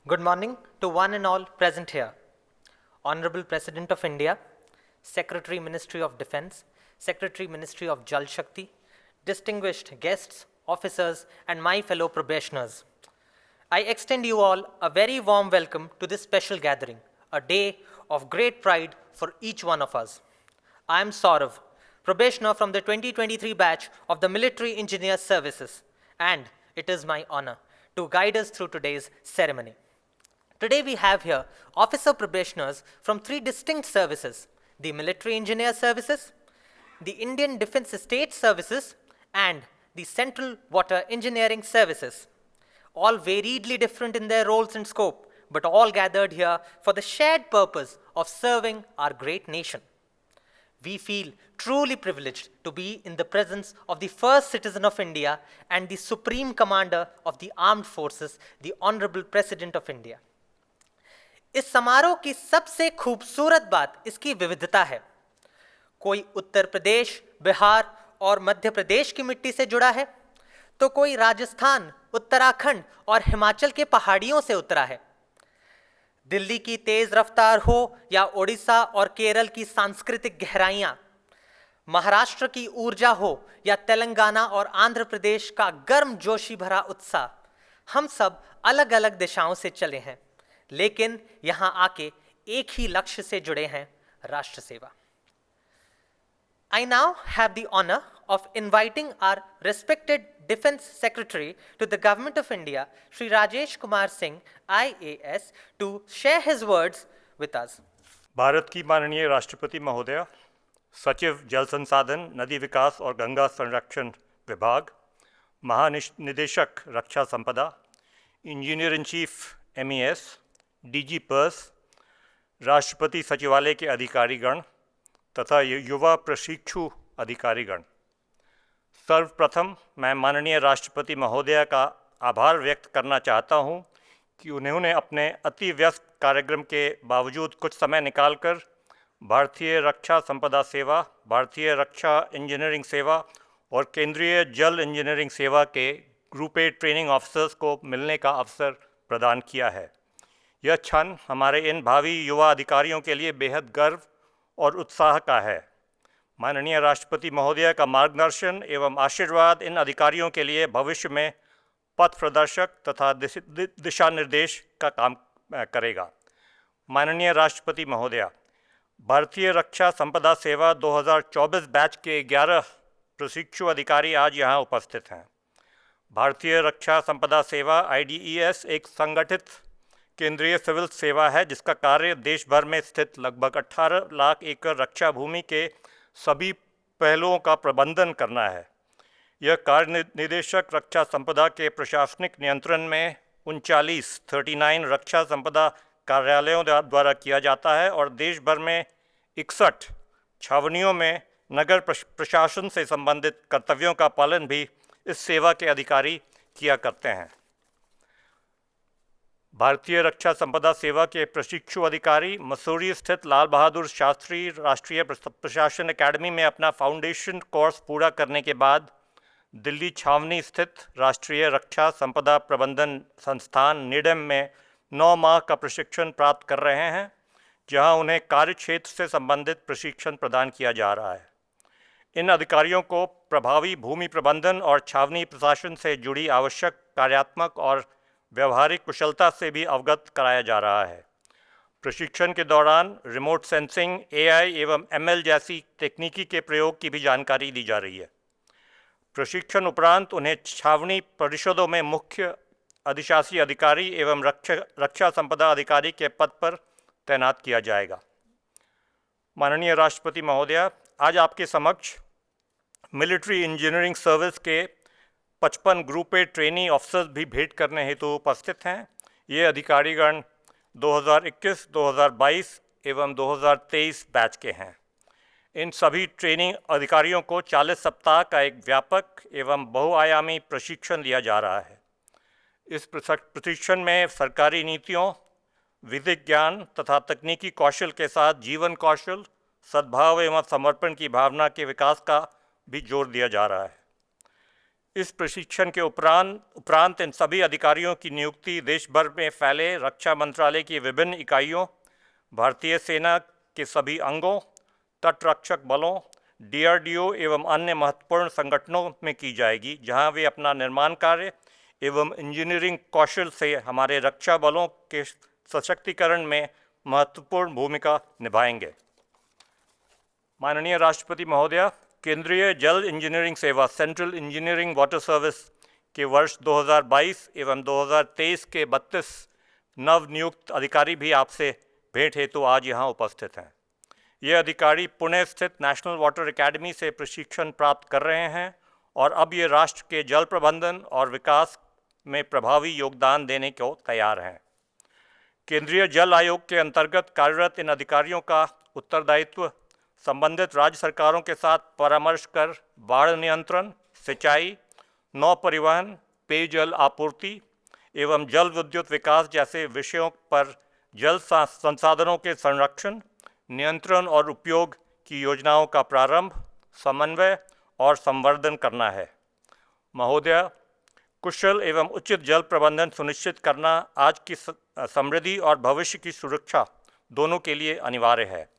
Good morning to one and all present here. Honorable President of India, Secretary Ministry of Defence, Secretary Ministry of Jal Shakti, distinguished guests, officers, and my fellow probationers. I extend you all a very warm welcome to this special gathering, a day of great pride for each one of us. I am Saurav, probationer from the 2023 batch of the Military Engineer Services, and it is my honor to guide us through today's ceremony. Today we have here officer probationers from three distinct services: the Military Engineer Services, the Indian Defence Estate Services, and the Central Water Engineering Services. All variedly different in their roles and scope, but all gathered here for the shared purpose of serving our great nation. We feel truly privileged to be in the presence of the first citizen of India and the Supreme Commander of the Armed Forces, the Honorable President of India. इस समारोह की सबसे खूबसूरत बात इसकी विविधता है। कोई उत्तर प्रदेश, बिहार और मध्य प्रदेश की मिट्टी से जुड़ा है, तो कोई राजस्थान, उत्तराखंड और हिमाचल के पहाड़ियों से उतरा है। दिल्ली की तेज रफ्तार हो या ओडिशा और केरल की सांस्कृतिक गहराइयां, महाराष्ट्र की ऊर्जा हो या तेलंगाना और आंध्र प्रदेश का गर्म जोशी भरा उत्साह, हम सब अलग अलग दिशाओं से चले हैं, लेकिन यहां आके एक ही लक्ष्य से जुड़े हैं: राष्ट्र सेवा। I now have the honor of inviting our respected Defence Secretary to the Government of India, Shri Rajesh Kumar Singh, IAS, to share his words with us. Bharat की माननीय राष्ट्रपति महोदय, सचिव जल संसाधन, नदी विकास और गंगा संरक्षण विभाग, महानिदेशक रक्षा संपदा, engineer in chief MES, DG purse, राष्ट्रपति सचिवालय के अधिकारीगण तथा युवा प्रशिक्षु अधिकारीगण, सर्वप्रथम मैं माननीय राष्ट्रपति महोदय का आभार व्यक्त करना चाहता हूं कि उन्होंने अपने अति व्यस्त कार्यक्रम के बावजूद कुछ समय निकालकर भारतीय रक्षा संपदा सेवा, भारतीय रक्षा इंजीनियरिंग सेवा और केंद्रीय जल इंजीनियरिंग सेवा के ग्रुप ए ट्रेनिंग ऑफिसर्स को मिलने का अवसर प्रदान किया है। यह क्षण हमारे इन भावी युवा अधिकारियों के लिए बेहद गर्व और उत्साह का है। माननीय राष्ट्रपति महोदय का मार्गदर्शन एवं आशीर्वाद इन अधिकारियों के लिए भविष्य में पथ प्रदर्शक तथा दिशा निर्देश का काम करेगा। माननीय राष्ट्रपति महोदय, भारतीय रक्षा संपदा सेवा 2024 बैच के 11 प्रशिक्षु अधिकारी आज यहाँ उपस्थित हैं। भारतीय रक्षा संपदा सेवा IDES एक संगठित केंद्रीय सिविल सेवा है जिसका कार्य देश भर में स्थित लगभग 18 लाख एकड़ रक्षा भूमि के सभी पहलुओं का प्रबंधन करना है। यह कार्य निदेशक रक्षा संपदा के प्रशासनिक नियंत्रण में 39 रक्षा संपदा कार्यालयों द्वारा किया जाता है और देश भर में 61 छावनियों में नगर प्रशासन से संबंधित कर्तव्यों का पालन भी इस सेवा के अधिकारी किया करते हैं। भारतीय रक्षा संपदा सेवा के प्रशिक्षु अधिकारी मसूरी स्थित लाल बहादुर शास्त्री राष्ट्रीय प्रशासन अकेडमी में अपना फाउंडेशन कोर्स पूरा करने के बाद दिल्ली छावनी स्थित राष्ट्रीय रक्षा संपदा प्रबंधन संस्थान NIDM में 9 माह का प्रशिक्षण प्राप्त कर रहे हैं, जहां उन्हें कार्य क्षेत्र से संबंधित प्रशिक्षण प्रदान किया जा रहा है। इन अधिकारियों को प्रभावी भूमि प्रबंधन और छावनी प्रशासन से जुड़ी आवश्यक कार्यात्मक और व्यवहारिक कुशलता से भी अवगत कराया जा रहा है। प्रशिक्षण के दौरान रिमोट सेंसिंग, AI एवं ML जैसी तकनीकी के प्रयोग की भी जानकारी दी जा रही है। प्रशिक्षण उपरांत उन्हें छावनी परिषदों में मुख्य अधिशासी अधिकारी एवं रक्षा संपदा अधिकारी के पद पर तैनात किया जाएगा। माननीय राष्ट्रपति महोदय, आज आपके समक्ष मिलिट्री इंजीनियरिंग सर्विस के 55 ग्रुप ए ट्रेनी ऑफिसर्स भी भेंट करने हेतु उपस्थित हैं। ये अधिकारीगण 2021, 2022 एवं 2023 बैच के हैं। इन सभी ट्रेनिंग अधिकारियों को 40 सप्ताह का एक व्यापक एवं बहुआयामी प्रशिक्षण दिया जा रहा है। इस प्रशिक्षण में सरकारी नीतियों, विधिक ज्ञान तथा तकनीकी कौशल के साथ जीवन कौशल, सद्भाव एवं समर्पण की भावना के विकास का भी जोर दिया जा रहा है। इस प्रशिक्षण के उपरांत इन सभी अधिकारियों की नियुक्ति देश भर में फैले रक्षा मंत्रालय की विभिन्न इकाइयों, भारतीय सेना के सभी अंगों, तटरक्षक बलों, DRDO एवं अन्य महत्वपूर्ण संगठनों में की जाएगी, जहां वे अपना निर्माण कार्य एवं इंजीनियरिंग कौशल से हमारे रक्षा बलों के सशक्तिकरण में महत्वपूर्ण भूमिका निभाएंगे। माननीय राष्ट्रपति महोदया, केंद्रीय जल इंजीनियरिंग सेवा सेंट्रल इंजीनियरिंग वाटर सर्विस के वर्ष 2022 एवं 2023 के 32 नवनियुक्त अधिकारी भी आपसे भेंट हेतु आज यहाँ उपस्थित हैं। ये अधिकारी पुणे स्थित नेशनल वाटर एकेडमी से प्रशिक्षण प्राप्त कर रहे हैं और अब ये राष्ट्र के जल प्रबंधन और विकास में प्रभावी योगदान देने को तैयार हैं। केंद्रीय जल आयोग के अंतर्गत कार्यरत इन अधिकारियों का उत्तरदायित्व संबंधित राज्य सरकारों के साथ परामर्श कर बाढ़ नियंत्रण, सिंचाई, नौ परिवहन, पेयजल आपूर्ति एवं जल विद्युत विकास जैसे विषयों पर जल संसाधनों के संरक्षण, नियंत्रण और उपयोग की योजनाओं का प्रारंभ, समन्वय और संवर्धन करना है। महोदया, कुशल एवं उचित जल प्रबंधन सुनिश्चित करना आज की समृद्धि और भविष्य की सुरक्षा दोनों के लिए अनिवार्य है।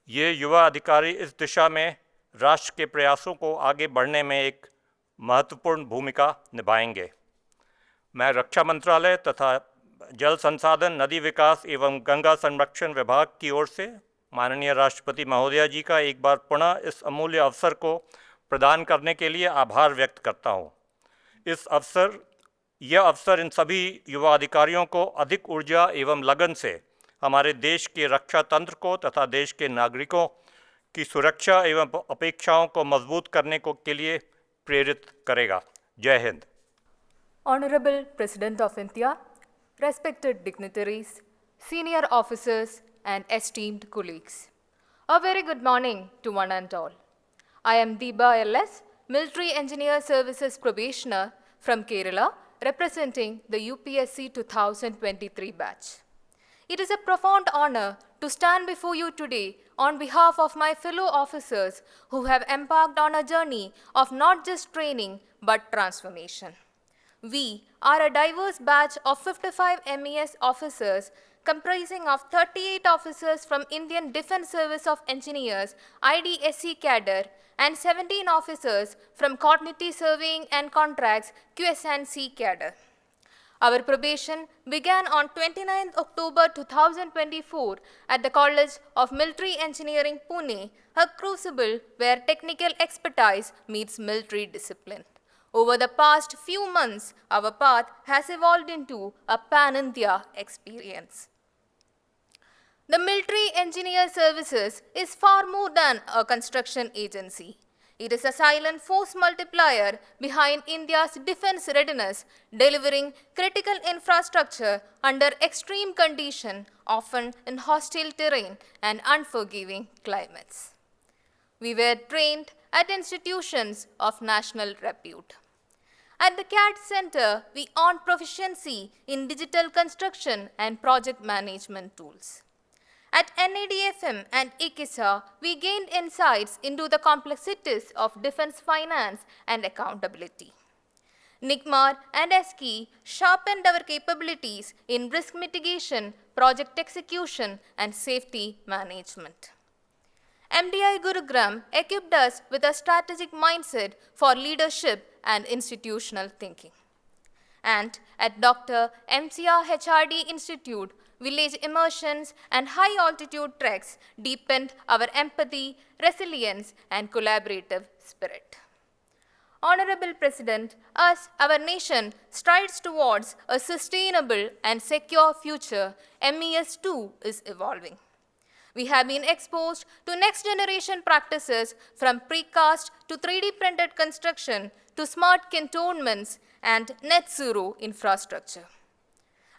ये युवा अधिकारी इस दिशा में राष्ट्र के प्रयासों को आगे बढ़ने में एक महत्वपूर्ण भूमिका निभाएंगे। मैं रक्षा मंत्रालय तथा जल संसाधन, नदी विकास एवं गंगा संरक्षण विभाग की ओर से माननीय राष्ट्रपति महोदया जी का एक बार पुनः इस अमूल्य अवसर को प्रदान करने के लिए आभार व्यक्त करता हूँ। यह अवसर इन सभी युवा अधिकारियों को अधिक ऊर्जा एवं लगन से हमारे देश के रक्षा तंत्र को तथा देश के नागरिकों की सुरक्षा एवं अपेक्षाओं को मजबूत करने के लिए प्रेरित करेगा। जय Hind. Honorable President of India, respected dignitaries, senior officers and esteemed colleagues, a very good morning to one and all. I am Deepa LS, Military Engineer Services Probationer from Kerala, representing the UPSC 2023 batch. It is a profound honor to stand before you today on behalf of my fellow officers who have embarked on a journey of not just training but transformation. We are a diverse batch of 55 MES officers comprising of 38 officers from Indian Defence Service of Engineers IDSC cadre and 17 officers from Coordinating Surveying and Contracts QS&C cadre. Our probation began on 29th October 2024 at the College of Military Engineering, Pune, a crucible where technical expertise meets military discipline. Over the past few months, our path has evolved into a pan-India experience. The Military Engineer Services is far more than a construction agency. It is a silent force multiplier behind India's defense readiness, delivering critical infrastructure under extreme conditions, often in hostile terrain and unforgiving climates. We were trained at institutions of national repute. At the CAD Center, we earned proficiency in digital construction and project management tools. At NADFM and IKISA, we gained insights into the complexities of defense finance and accountability. NICMAR and ESCI sharpened our capabilities in risk mitigation, project execution, and safety management. MDI Gurugram equipped us with a strategic mindset for leadership and institutional thinking. And at Dr. MCR HRD Institute, village immersions and high-altitude treks deepened our empathy, resilience, and collaborative spirit. Honorable President, as our nation strides towards a sustainable and secure future, MES too is evolving. We have been exposed to next-generation practices from precast to 3D printed construction to smart cantonments and net zero infrastructure.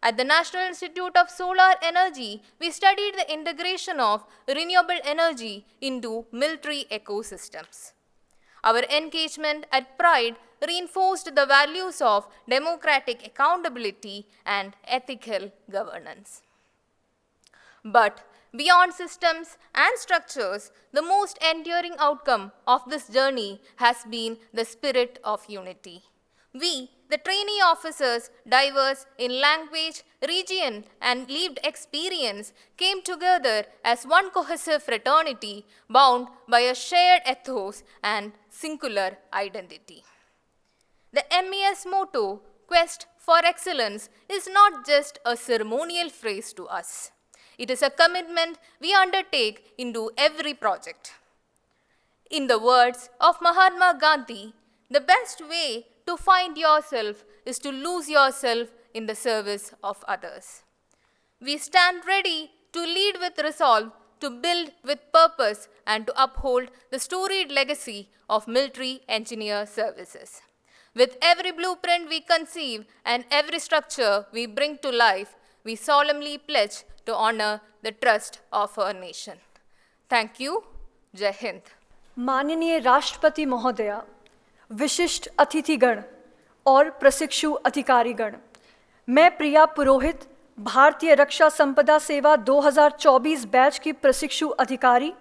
At the National Institute of Solar Energy, we studied the integration of renewable energy into military ecosystems. Our engagement at Pride reinforced the values of democratic accountability and ethical governance. But beyond systems and structures, the most enduring outcome of this journey has been the spirit of unity. We, the trainee officers, diverse in language, region, and lived experience, came together as one cohesive fraternity bound by a shared ethos and singular identity. The MES motto, Quest for Excellence, is not just a ceremonial phrase to us. It is a commitment we undertake into every project. In the words of Mahatma Gandhi, the best way to find yourself is to lose yourself in the service of others. We stand ready to lead with resolve, to build with purpose, and to uphold the storied legacy of military engineer services. With every blueprint we conceive and every structure we bring to life, we solemnly pledge to honor the trust of our nation. Thank you. Jai Hind. माननीय राष्ट्रपति महोदया, विशिष्ट अतिथिगण और प्रशिक्षु अधिकारीगण, मैं प्रिया पुरोहित, भारतीय रक्षा संपदा सेवा 2024 बैच की प्रशिक्षु अधिकारी,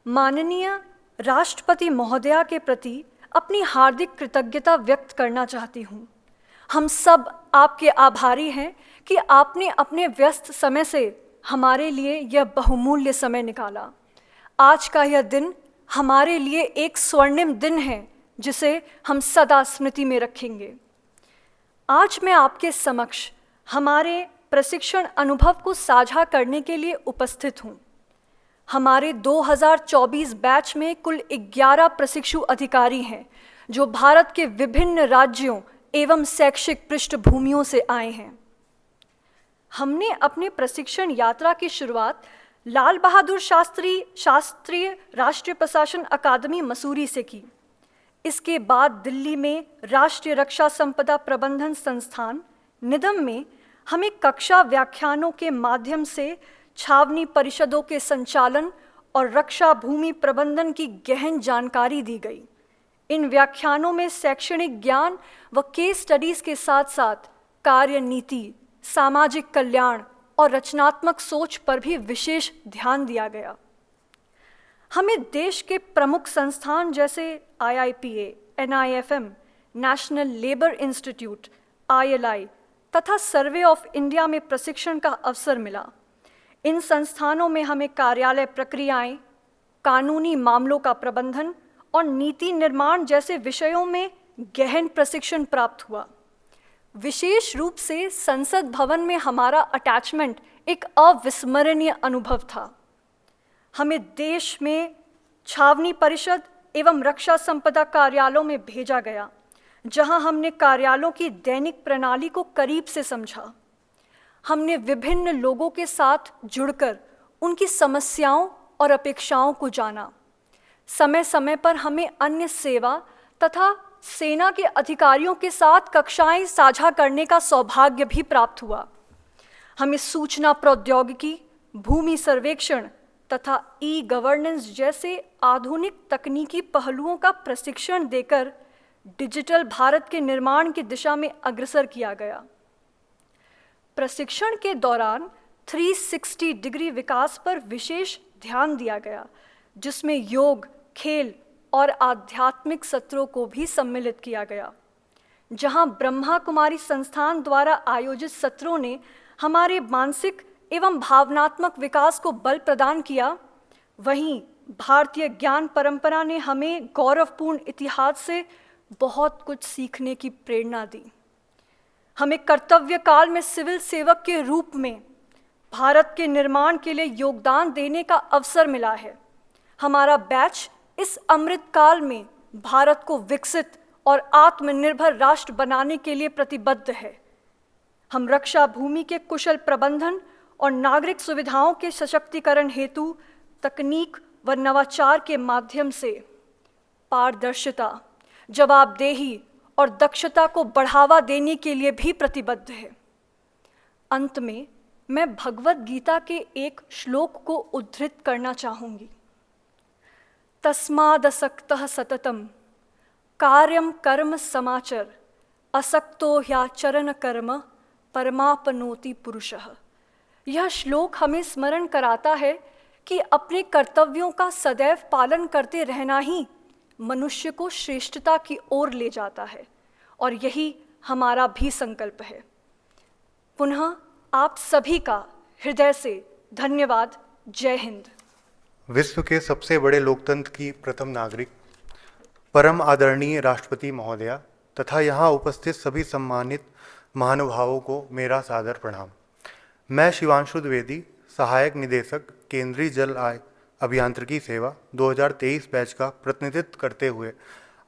माननीय राष्ट्रपति महोदया के प्रति अपनी हार्दिक कृतज्ञता व्यक्त करना चाहती हूँ। हम सब आपके आभारी हैं कि आपने अपने व्यस्त समय से हमारे लिए यह बहुमूल्य समय निकाला। आज का यह दिन हमारे लिए एक स्वर्णिम दिन है जिसे हम सदा स्मृति में रखेंगे। आज मैं आपके समक्ष हमारे प्रशिक्षण अनुभव को साझा करने के लिए उपस्थित हूँ। हमारे 2024 बैच में कुल 11 प्रशिक्षु अधिकारी हैं जो भारत के विभिन्न राज्यों एवं शैक्षिक पृष्ठभूमियों से आए हैं। हमने अपने प्रशिक्षण यात्रा की शुरुआत लाल बहादुर शास्त्री शास्त्रीय राष्ट्रीय प्रशासन अकादमी मसूरी से की। इसके बाद दिल्ली में राष्ट्रीय रक्षा संपदा प्रबंधन संस्थान निदम में हमें कक्षा व्याख्यानों के माध्यम से छावनी परिषदों के संचालन और रक्षा भूमि प्रबंधन की गहन जानकारी दी गई। इन व्याख्यानों में शैक्षणिक ज्ञान व केस स्टडीज के साथ साथ कार्य नीति, सामाजिक कल्याण और रचनात्मक सोच पर भी विशेष ध्यान दिया गया। हमें देश के प्रमुख संस्थान जैसे IIPA, NIFM, national labour institute, ILI तथा सर्वे ऑफ इंडिया में प्रशिक्षण का अवसर मिला। इन संस्थानों में हमें कार्यालय प्रक्रियाएं, कानूनी मामलों का प्रबंधन और नीति निर्माण जैसे विषयों में गहन प्रशिक्षण प्राप्त हुआ। विशेष रूप से संसद भवन में हमारा अटैचमेंट एक अविस्मरणीय अनुभव था। हमें देश में छावनी परिषद एवं रक्षा संपदा कार्यालयों में भेजा गया, जहां हमने कार्यालयों की दैनिक प्रणाली को करीब से समझा। हमने विभिन्न लोगों के साथ जुड़कर उनकी समस्याओं और अपेक्षाओं को जाना। समय समय पर हमें अन्य सेवा तथा सेना के अधिकारियों के साथ कक्षाएं साझा करने का सौभाग्य भी प्राप्त हुआ। हमें सूचना प्रौद्योगिकी, भूमि सर्वेक्षण तथा ई-गवर्नेंस जैसे आधुनिक तकनीकी पहलुओं का प्रशिक्षण देकर डिजिटल भारत के निर्माण की दिशा में अग्रसर किया गया। प्रशिक्षण के दौरान 360 डिग्री विकास पर विशेष ध्यान दिया गया, जिसमें योग, खेल और आध्यात्मिक सत्रों को भी सम्मिलित किया गया। जहां ब्रह्मा कुमारी संस्थान द्वारा आयोजित सत्रों ने हमारे मानसिक एवं भावनात्मक विकास को बल प्रदान किया, वहीं भारतीय ज्ञान परंपरा ने हमें गौरवपूर्ण इतिहास से बहुत कुछ सीखने की प्रेरणा दी। हमें कर्तव्य काल में सिविल सेवक के रूप में भारत के निर्माण के लिए योगदान देने का अवसर मिला है। हमारा बैच इस अमृत काल में भारत को विकसित और आत्मनिर्भर राष्ट्र बनाने के लिए प्रतिबद्ध है। हम रक्षा भूमि के कुशल प्रबंधन और नागरिक सुविधाओं के सशक्तिकरण हेतु तकनीक व नवाचार के माध्यम से पारदर्शिता, जवाबदेही और दक्षता को बढ़ावा देने के लिए भी प्रतिबद्ध है। अंत में मैं भगवद गीता के एक श्लोक को उद्धृत करना चाहूँगी। तस्मादसक्तः सततम कार्यम कर्म समाचर असक्तो ह्याचरण कर्म परमापनोति पुरुषः। यह श्लोक हमें स्मरण कराता है कि अपने कर्तव्यों का सदैव पालन करते रहना ही मनुष्य को श्रेष्ठता की ओर ले जाता है और यही हमारा भी संकल्प है। पुनः आप सभी का हृदय से धन्यवाद। जय हिंद। विश्व के सबसे बड़े लोकतंत्र की प्रथम नागरिक, परम आदरणीय राष्ट्रपति महोदया तथा यहाँ उपस्थित सभी सम्मानित महानुभावों को मेरा सादर प्रणाम। मैं शिवांशु द्विवेदी, सहायक निदेशक केंद्रीय जल अभियांत्रिकी सेवा 2023 बैच का प्रतिनिधित्व करते हुए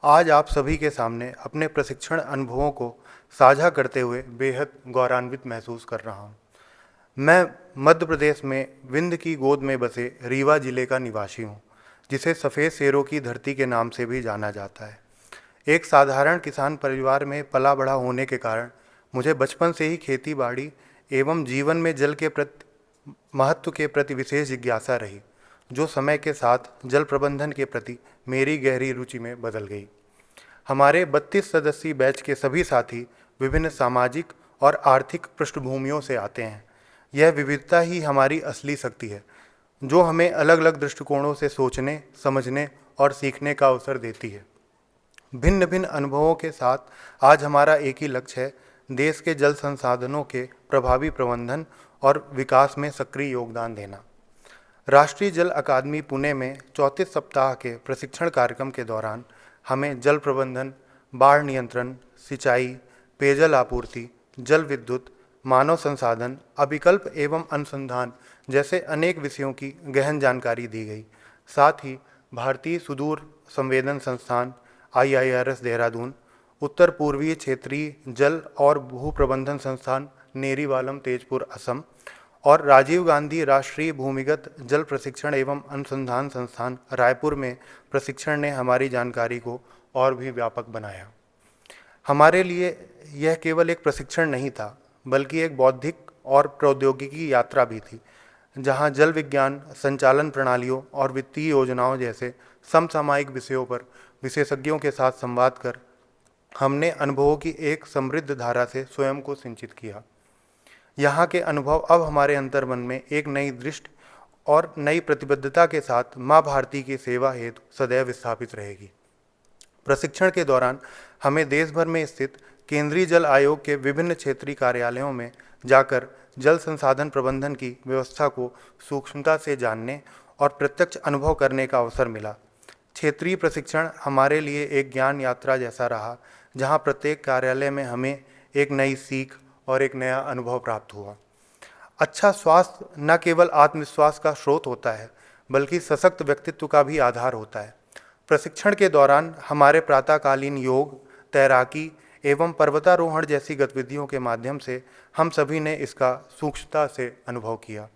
आज आप सभी के सामने अपने प्रशिक्षण अनुभवों को साझा करते हुए बेहद गौरवान्वित महसूस कर रहा हूँ। मैं मध्य प्रदेश में विंध्य की गोद में बसे रीवा जिले का निवासी हूँ, जिसे सफ़ेद शेरों की धरती के नाम से भी जाना जाता है। एक साधारण किसान परिवार में पला बड़ा होने के कारण मुझे बचपन से ही खेती बाड़ी एवं जीवन में जल के प्रति महत्व के प्रति विशेष जिज्ञासा रही, जो समय के साथ जल प्रबंधन के प्रति मेरी गहरी रुचि में बदल गई। हमारे 32 सदस्यीय बैच के सभी साथी विभिन्न सामाजिक और आर्थिक पृष्ठभूमियों से आते हैं। यह विविधता ही हमारी असली शक्ति है, जो हमें अलग अलग दृष्टिकोणों से सोचने, समझने और सीखने का अवसर देती है। भिन्न भिन्न अनुभवों के साथ आज हमारा एक ही लक्ष्य है, देश के जल संसाधनों के प्रभावी प्रबंधन और विकास में सक्रिय योगदान देना। राष्ट्रीय जल अकादमी पुणे में 34 सप्ताह के प्रशिक्षण कार्यक्रम के दौरान हमें जल प्रबंधन, बाढ़ नियंत्रण, सिंचाई, पेयजल आपूर्ति, जल विद्युत, मानव संसाधन, अभिकल्प एवं अनुसंधान जैसे अनेक विषयों की गहन जानकारी दी गई। साथ ही भारतीय सुदूर संवेदन संस्थान IIRS देहरादून, उत्तर पूर्वीय क्षेत्रीय जल और भू प्रबंधन संस्थान नेरीवालम तेजपुर असम और राजीव गांधी राष्ट्रीय भूमिगत जल प्रशिक्षण एवं अनुसंधान संस्थान रायपुर में प्रशिक्षण ने हमारी जानकारी को और भी व्यापक बनाया। हमारे लिए यह केवल एक प्रशिक्षण नहीं था, बल्कि एक बौद्धिक और प्रौद्योगिकी यात्रा भी थी, जहां जल विज्ञान, संचालन प्रणालियों और वित्तीय योजनाओं जैसे समसामयिक विषयों पर विशेषज्ञों के साथ संवाद कर हमने अनुभवों की एक समृद्ध धारा से स्वयं को सिंचित किया। यहाँ के अनुभव अब हमारे अंतर्मन में एक नई दृष्टि और नई प्रतिबद्धता के साथ माँ भारती की सेवा हेतु सदैव स्थापित रहेगी। प्रशिक्षण के दौरान हमें देश भर में स्थित केंद्रीय जल आयोग के विभिन्न क्षेत्रीय कार्यालयों में जाकर जल संसाधन प्रबंधन की व्यवस्था को सूक्ष्मता से जानने और प्रत्यक्ष अनुभव करने का अवसर मिला। क्षेत्रीय प्रशिक्षण हमारे लिए एक ज्ञान यात्रा जैसा रहा, जहां प्रत्येक कार्यालय में हमें एक नई सीख और एक नया अनुभव प्राप्त हुआ। अच्छा स्वास्थ्य न केवल आत्मविश्वास का स्रोत होता है, बल्कि सशक्त व्यक्तित्व का भी आधार होता है। प्रशिक्षण के दौरान हमारे प्रातःकालीन योग, तैराकी एवं पर्वतारोहण जैसी गतिविधियों के माध्यम से हम सभी ने इसका सूक्ष्मता से अनुभव किया।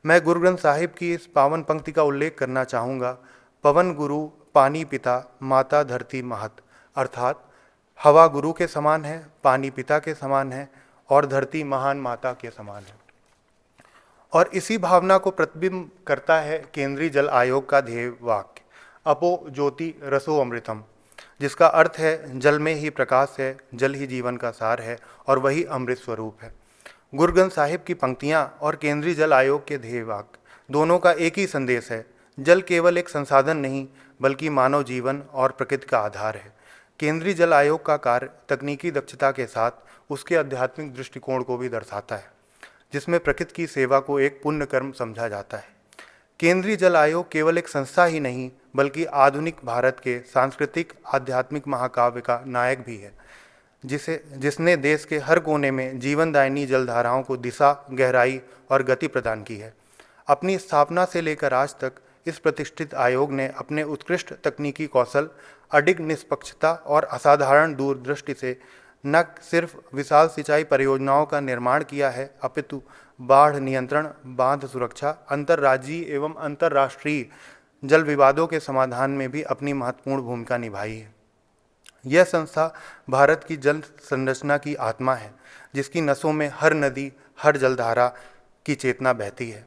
मैं गुरु ग्रंथ साहिब की इस पावन पंक्ति का उल्लेख करना चाहूँगा, पवन गुरु, पानी पिता, माता धरती महत। अर्थात हवा गुरु के समान है, पानी पिता के समान है और धरती महान माता के समान है। और इसी भावना को प्रतिबिंब करता है केंद्रीय जल आयोग का ध्येय वाक्य, अपो ज्योति रसो अमृतम, जिसका अर्थ है जल में ही प्रकाश है, जल ही जीवन का सार है और वही अमृत स्वरूप है। गुरु ग्रंथ साहिब की पंक्तियाँ और केंद्रीय जल आयोग के ध्येय वाक्य दोनों का एक ही संदेश है, जल केवल एक संसाधन नहीं बल्कि मानव जीवन और प्रकृति का आधार है। केंद्रीय जल आयोग का कार्य तकनीकी दक्षता के साथ उसके आध्यात्मिक दृष्टिकोण को भी दर्शाता है, जिसमें प्रकृति की सेवा को एक पुण्य कर्म समझा जाता है। केंद्रीय जल आयोग केवल एक संस्था ही नहीं बल्कि आधुनिक भारत के सांस्कृतिक आध्यात्मिक महाकाव्य का नायक भी है, जिसने देश के हर कोने में जीवनदायिनी जलधाराओं को दिशा, गहराई और गति प्रदान की है। अपनी स्थापना से लेकर आज तक इस प्रतिष्ठित आयोग ने अपने उत्कृष्ट तकनीकी कौशल, अडिग निष्पक्षता और असाधारण दूरदृष्टि से न सिर्फ विशाल सिंचाई परियोजनाओं का निर्माण किया है, अपितु बाढ़ नियंत्रण, बांध सुरक्षा, अंतर्राज्यीय एवं अंतर्राष्ट्रीय जल विवादों के समाधान में भी अपनी महत्वपूर्ण भूमिका निभाई है। यह संस्था भारत की जल संरचना की आत्मा है, जिसकी नसों में हर नदी, हर जलधारा की चेतना बहती है।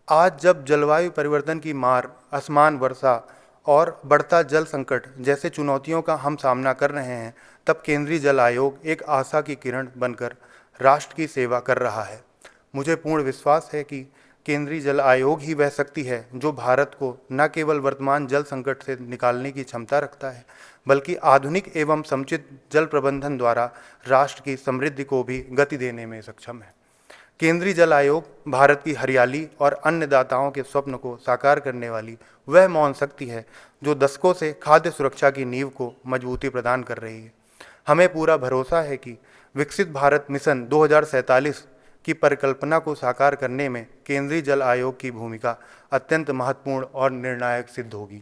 आज जब जलवायु परिवर्तन की मार, असमान वर्षा और बढ़ता जल संकट जैसे चुनौतियों का हम सामना कर रहे हैं, तब केंद्रीय जल आयोग एक आशा की किरण बनकर राष्ट्र की सेवा कर रहा है। मुझे पूर्ण विश्वास है कि केंद्रीय जल आयोग ही वह शक्ति है जो भारत को न केवल वर्तमान जल संकट से निकालने की क्षमता रखता है, बल्कि आधुनिक एवं समुचित जल प्रबंधन द्वारा राष्ट्र की समृद्धि को भी गति देने में सक्षम है। केंद्रीय जल आयोग भारत की हरियाली और अन्नदाताओं के स्वप्न को साकार करने वाली वह मौन शक्ति है जो दशकों से खाद्य सुरक्षा की नींव को मजबूती प्रदान कर रही है। हमें पूरा भरोसा है कि विकसित भारत मिशन 2047 की परिकल्पना को साकार करने में केंद्रीय जल आयोग की भूमिका अत्यंत महत्वपूर्ण और निर्णायक सिद्ध होगी।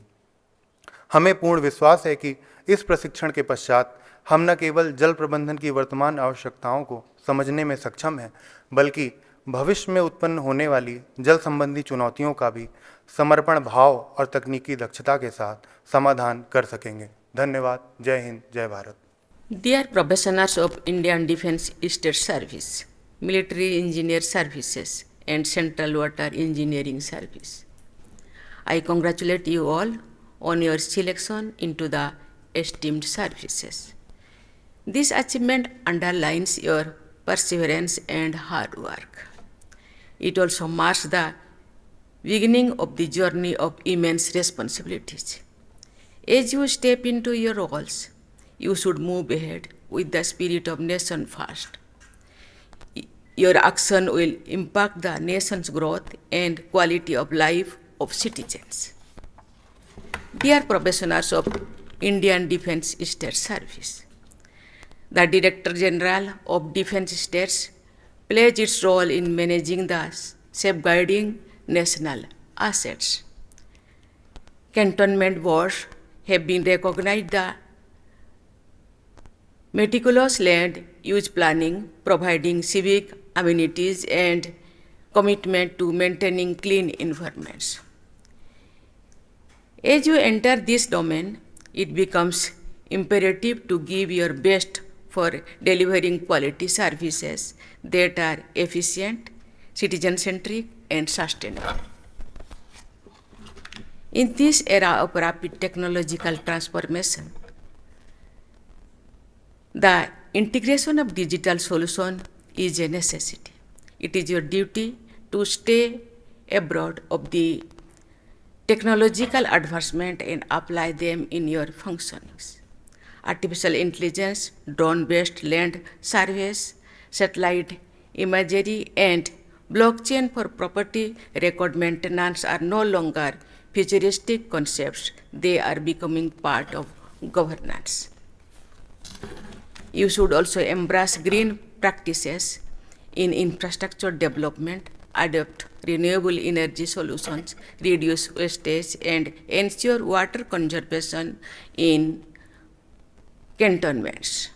हमें पूर्ण विश्वास है कि इस प्रशिक्षण के पश्चात हम न केवल जल प्रबंधन की वर्तमान आवश्यकताओं को समझने में सक्षम हैं, बल्कि भविष्य में उत्पन्न होने वाली जल संबंधी चुनौतियों का भी समर्पण भाव और तकनीकी दक्षता के साथ समाधान कर सकेंगे। धन्यवाद। जय हिंद, जय Bharat. Dear Professionals of Indian Defence State Service, Military Engineer Services and Central Water Engineering Service, I congratulate you all on your selection into the esteemed services. This achievement underlines your perseverance and hard work. It also marks the beginning of the journey of immense responsibilities. As you step into your roles, you should move ahead with the spirit of nation first. Your action will impact the nation's growth and quality of life of citizens. Dear professionals of Indian Defence State Service, the Director General of Defence States plays its role in managing the safeguarding national assets. Cantonment boards have been recognized the meticulous land use planning, providing civic amenities and commitment to maintaining clean environments. As you enter this domain, it becomes imperative to give your best for delivering quality services that are efficient, citizen-centric, and sustainable. In this era of rapid technological transformation, the integration of digital solutions is a necessity. It is your duty to stay abroad of the technological advancement and apply them in your functionings. Artificial intelligence, drone-based land surveys, satellite imagery, and blockchain for property record maintenance are no longer futuristic concepts. They are becoming part of governance. You should also embrace green practices in infrastructure development, adopt renewable energy solutions, reduce wastage, and ensure water conservation in cantonments.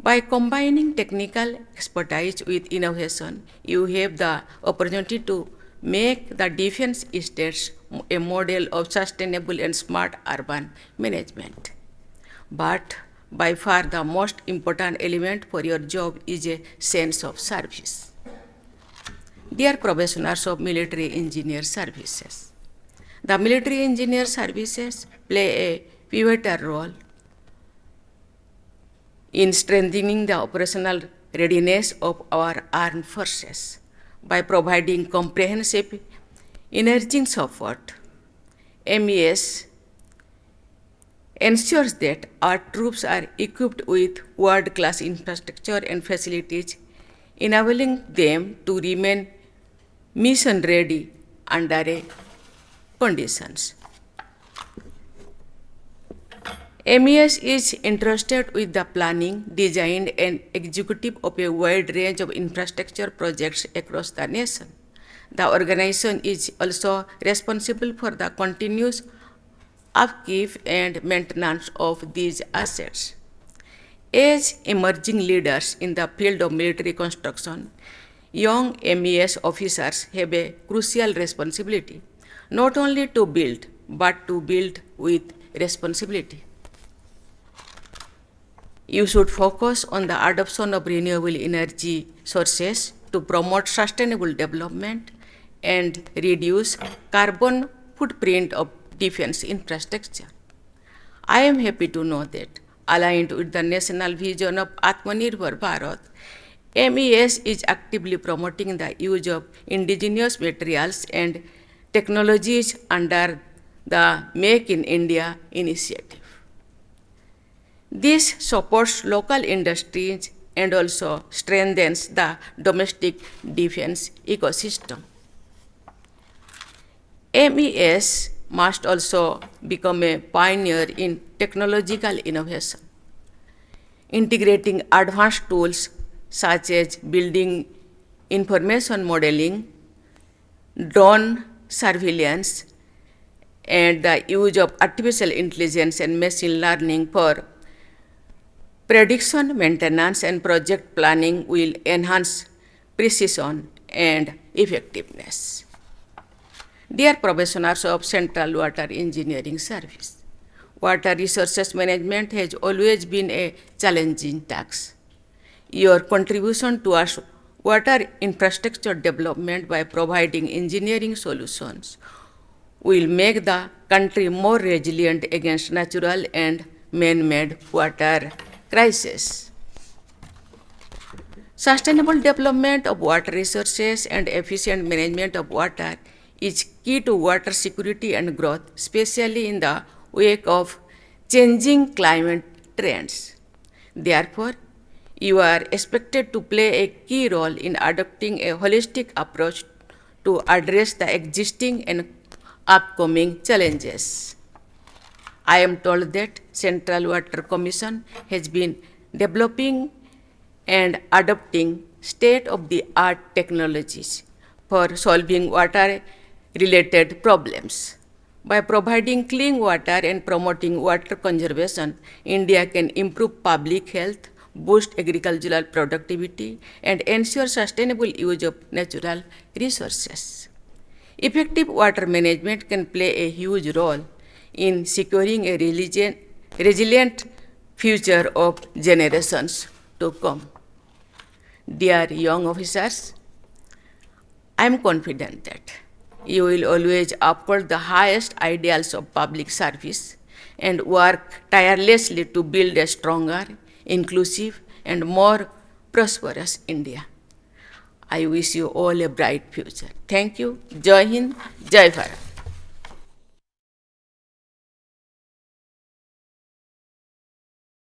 By combining technical expertise with innovation, you have the opportunity to make the defense states a model of sustainable and smart urban management. But by far the most important element for your job is a sense of service. Dear professionals of military engineer services, the military engineer services play a pivotal role in strengthening the operational readiness of our armed forces by providing comprehensive engineering support. MES ensures that our troops are equipped with world-class infrastructure and facilities, enabling them to remain mission-ready under conditions. MES is entrusted with the planning, design, and execution of a wide range of infrastructure projects across the nation. The organization is also responsible for the continuous upkeep and maintenance of these assets. As emerging leaders in the field of military construction, young MES officers have a crucial responsibility, not only to build, but to build with responsibility. You should focus on the adoption of renewable energy sources to promote sustainable development and reduce carbon footprint of defense infrastructure. I am happy to know that, aligned with the national vision of Atmanirbhar Bharat, MES is actively promoting the use of indigenous materials and technologies under the Make in India initiative. This supports local industries and also strengthens the domestic defense ecosystem. MES must also become a pioneer in technological innovation, integrating advanced tools such as building information modeling, drone surveillance, and the use of artificial intelligence and machine learning for prediction, maintenance, and project planning will enhance precision and effectiveness. Dear professionals of Central Water Engineering Service, water resources management has always been a challenging task. Your contribution towards water infrastructure development by providing engineering solutions will make the country more resilient against natural and man-made water crises. Sustainable development of water resources and efficient management of water is key to water security and growth, especially in the wake of changing climate trends. Therefore, you are expected to play a key role in adopting a holistic approach to address the existing and upcoming challenges. I am told that Central Water Commission has been developing and adopting state-of-the-art technologies for solving water-related problems. By providing clean water and promoting water conservation, India can improve public health, boost agricultural productivity, and ensure sustainable use of natural resources. Effective water management can play a huge role in securing a resilient future of generations to come. Dear young officers, I am confident that you will always uphold the highest ideals of public service and work tirelessly to build a stronger, inclusive, and more prosperous India. I wish you all a bright future. Thank you. Jai Hind, Jai Bharat.